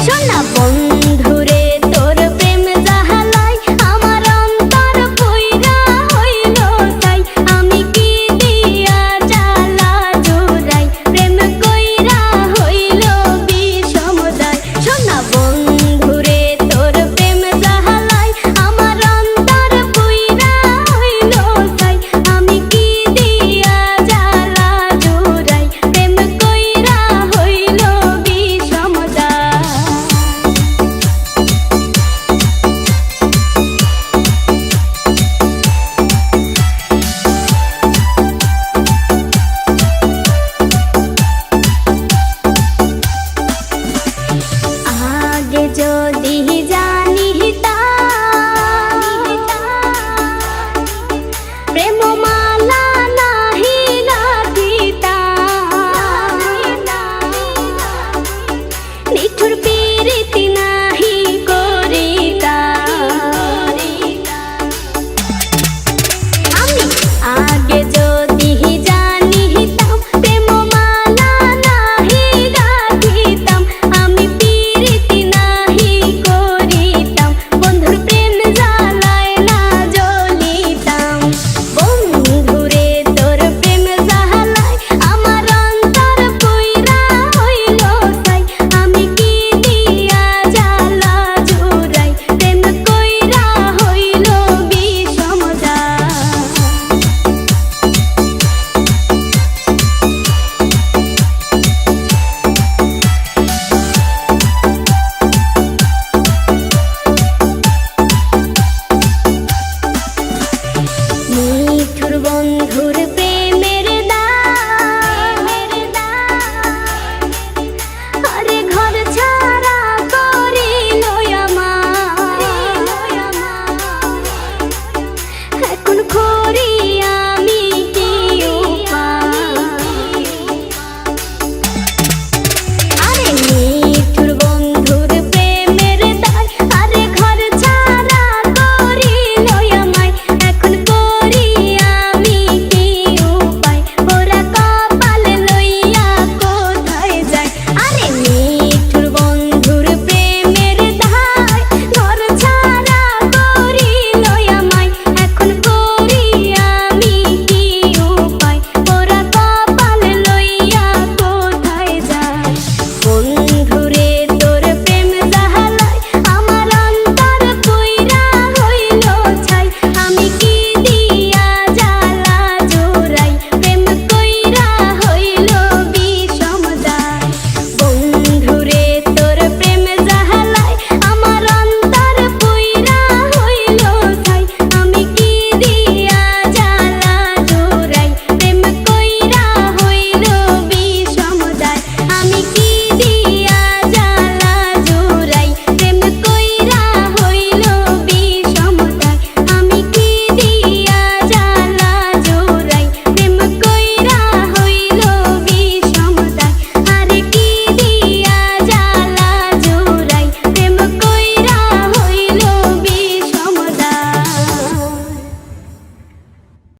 সোনা বন্ধুরে তোর প্রেম জাহালাই আমার অন্তর পুইরা হইল তাই আমি কি দিয়া জ্বালা জুড়াই প্রেম কইরা হইল বিষমদায় সোনা বন্ধুরে তোর প্রেম জাহালাই আমার অন্তর পুইরা হইল তাই আমি কি দিয়া জ্বালা জুড়াই প্রেম কইরা হইল বিষমদায়। আগে যদি জানিতাম প্রেম মালা নাহি গাঁথিতাম নিঠুর